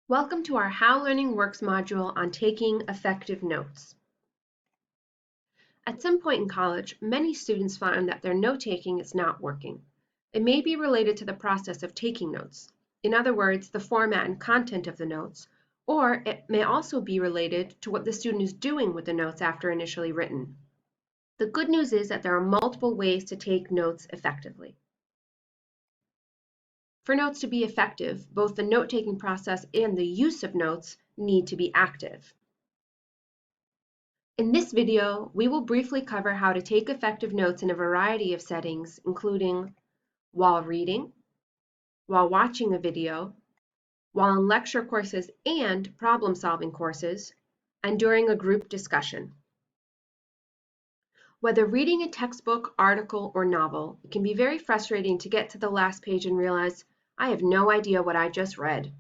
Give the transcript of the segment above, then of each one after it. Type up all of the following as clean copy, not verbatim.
Welcome to our How Learning Works module on taking effective notes. At some point in college, many students find that their note-taking is not working. It may be related to the process of taking notes, in other words, the format and content of the notes, or it may also be related to what the student is doing with the notes after initially written. The good news is that there are multiple ways to take notes effectively. For notes to be effective, both the note-taking process and the use of notes need to be active. In this video, we will briefly cover how to take effective notes in a variety of settings, including while reading, while watching a video, while in lecture courses and problem-solving courses, and during a group discussion. Whether reading a textbook, article, or novel, it can be very frustrating to get to the last page and realize, I have no idea what I just read.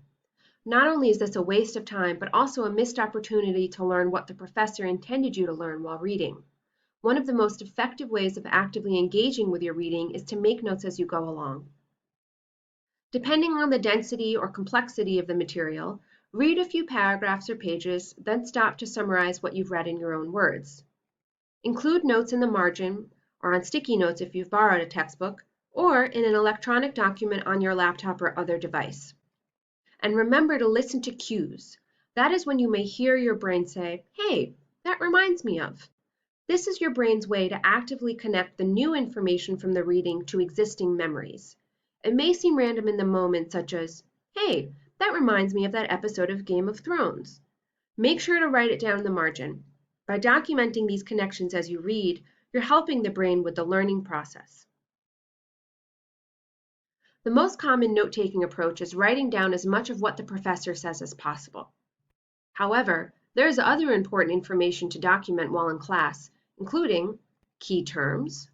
Not only is this a waste of time, but also a missed opportunity to learn what the professor intended you to learn while reading. One of the most effective ways of actively engaging with your reading is to make notes as you go along. Depending on the density or complexity of the material, read a few paragraphs or pages, then stop to summarize what you've read in your own words. Include notes in the margin or on sticky notes if you've borrowed a textbook, or in an electronic document on your laptop or other device. And remember to listen to cues. That is when you may hear your brain say, hey, that reminds me of. This is your brain's way to actively connect the new information from the reading to existing memories. It may seem random in the moment, such as, hey, that reminds me of that episode of Game of Thrones. Make sure to write it down in the margin. By documenting these connections as you read, you're helping the brain with the learning process. The most common note-taking approach is writing down as much of what the professor says as possible. However, there is other important information to document while in class, including key terms,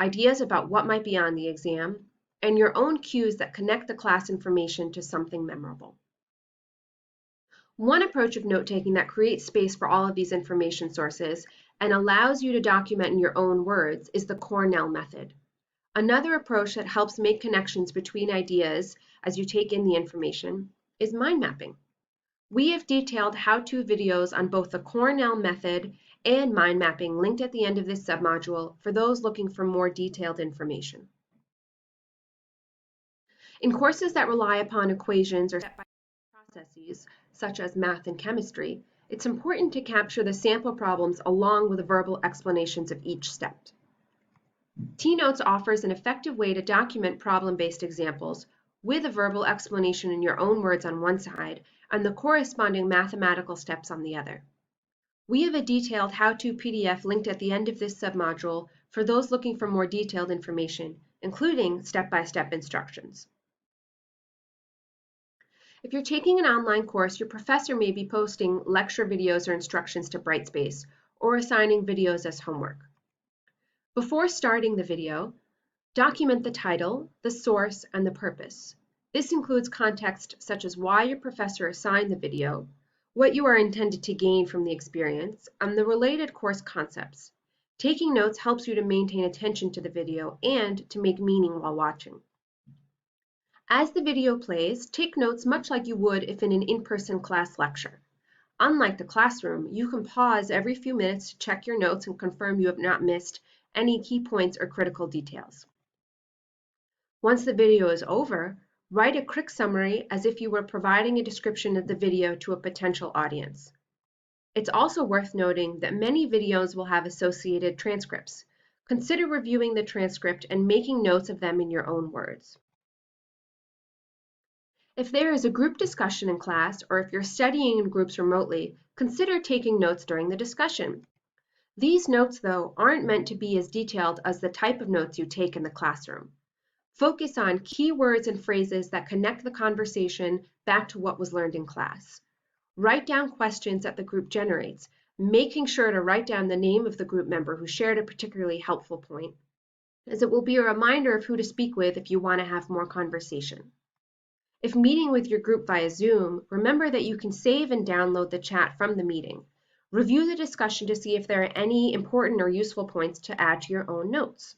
ideas about what might be on the exam, and your own cues that connect the class information to something memorable. One approach of note-taking that creates space for all of these information sources and allows you to document in your own words is the Cornell method. Another approach that helps make connections between ideas as you take in the information is mind mapping. We have detailed how-to videos on both the Cornell method and mind mapping linked at the end of this submodule for those looking for more detailed information. In courses that rely upon equations or step-by-step processes, such as math and chemistry, it's important to capture the sample problems along with the verbal explanations of each step. T-Notes offers an effective way to document problem-based examples with a verbal explanation in your own words on one side and the corresponding mathematical steps on the other. We have a detailed how-to PDF linked at the end of this submodule for those looking for more detailed information, including step-by-step instructions. If you're taking an online course, your professor may be posting lecture videos or instructions to Brightspace or assigning videos as homework. Before starting the video, document the title, the source, and the purpose. This includes context such as why your professor assigned the video, what you are intended to gain from the experience, and the related course concepts. Taking notes helps you to maintain attention to the video and to make meaning while watching. As the video plays, take notes much like you would if in an in-person class lecture. Unlike the classroom, you can pause every few minutes to check your notes and confirm you have not missed any key points or critical details. Once the video is over, write a quick summary as if you were providing a description of the video to a potential audience. It's also worth noting that many videos will have associated transcripts. Consider reviewing the transcript and making notes of them in your own words. If there is a group discussion in class, or if you're studying in groups remotely, consider taking notes during the discussion. These notes, though, aren't meant to be as detailed as the type of notes you take in the classroom. Focus on key words and phrases that connect the conversation back to what was learned in class. Write down questions that the group generates, making sure to write down the name of the group member who shared a particularly helpful point, as it will be a reminder of who to speak with if you want to have more conversation. If meeting with your group via Zoom, remember that you can save and download the chat from the meeting. Review the discussion to see if there are any important or useful points to add to your own notes.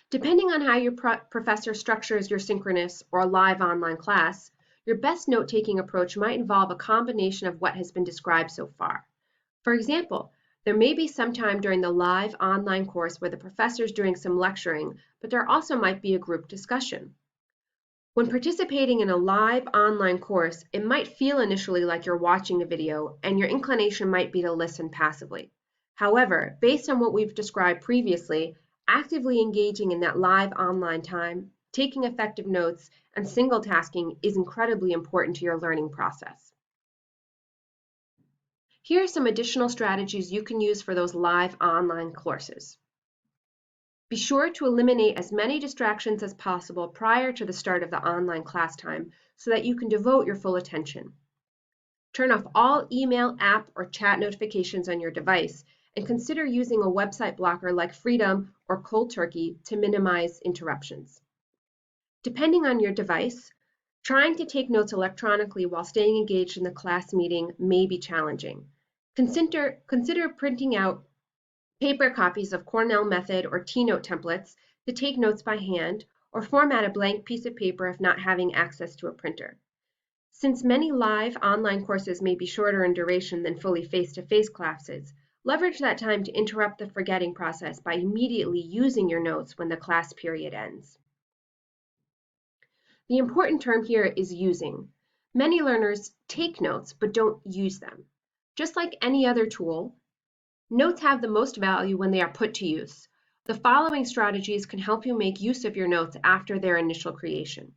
Depending on how your professor structures your synchronous or live online class, Your best note-taking approach might involve a combination of what has been described so far. For example, there may be some time during the live online course where the professor is doing some lecturing, but there also might be a group discussion. When participating in a live online course, it might feel initially like you're watching a video, and your inclination might be to listen passively. However, based on what we've described previously, actively engaging in that live online time, taking effective notes, and single tasking is incredibly important to your learning process. Here are some additional strategies you can use for those live online courses. Be sure to eliminate as many distractions as possible prior to the start of the online class time so that you can devote your full attention. Turn off all email, app, or chat notifications on your device, and consider using a website blocker like Freedom or Cold Turkey to minimize interruptions. Depending on your device, trying to take notes electronically while staying engaged in the class meeting may be challenging. Consider printing out paper copies of Cornell Method or T-Note templates to take notes by hand, or format a blank piece of paper if not having access to a printer. Since many live online courses may be shorter in duration than fully face-to-face classes, leverage that time to interrupt the forgetting process by immediately using your notes when the class period ends. The important term here is using. Many learners take notes but don't use them. Just like any other tool, notes have the most value when they are put to use. The following strategies can help you make use of your notes after their initial creation.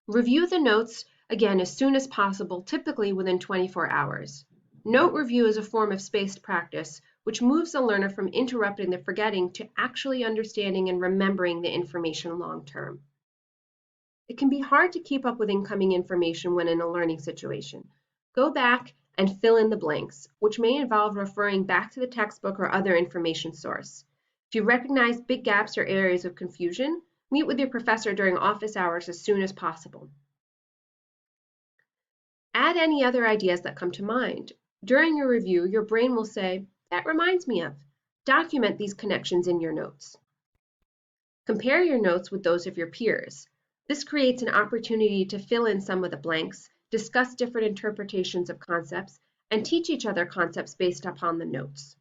Review the notes again as soon as possible, typically within 24 hours. Note review is a form of spaced practice, which moves the learner from interrupting the forgetting to actually understanding and remembering the information long term. It can be hard to keep up with incoming information when in a learning situation. Go back and fill in the blanks, which may involve referring back to the textbook or other information source. If you recognize big gaps or areas of confusion, meet with your professor during office hours as soon as possible. Add any other ideas that come to mind. During your review, your brain will say, "That reminds me of." Document these connections in your notes. Compare your notes with those of your peers. This creates an opportunity to fill in some of the blanks, discuss different interpretations of concepts, and teach each other concepts based upon the notes.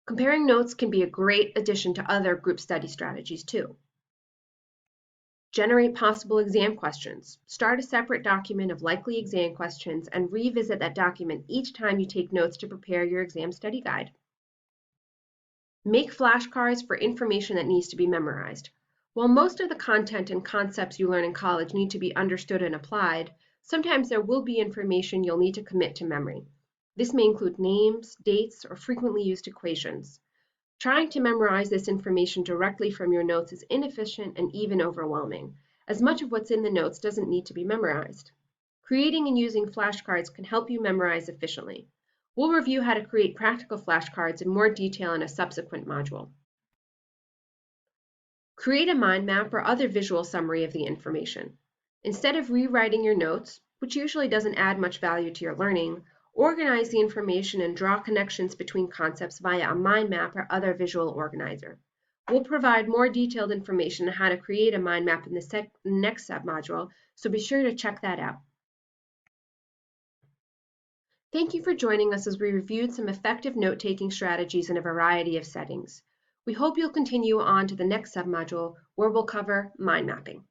Comparing notes can be a great addition to other group study strategies too. Generate possible exam questions. Start a separate document of likely exam questions and revisit that document each time you take notes to prepare your exam study guide. Make flashcards for information that needs to be memorized. While most of the content and concepts you learn in college need to be understood and applied, sometimes there will be information you'll need to commit to memory. This may include names, dates, or frequently used equations. Trying to memorize this information directly from your notes is inefficient and even overwhelming, as much of what's in the notes doesn't need to be memorized. Creating and using flashcards can help you memorize efficiently. We'll review how to create practical flashcards in more detail in a subsequent module. Create a mind map or other visual summary of the information. Instead of rewriting your notes, which usually doesn't add much value to your learning, organize the information and draw connections between concepts via a mind map or other visual organizer. We'll provide more detailed information on how to create a mind map in the next submodule, so be sure to check that out. Thank you for joining us as we reviewed some effective note-taking strategies in a variety of settings. We hope you'll continue on to the next submodule where we'll cover mind mapping.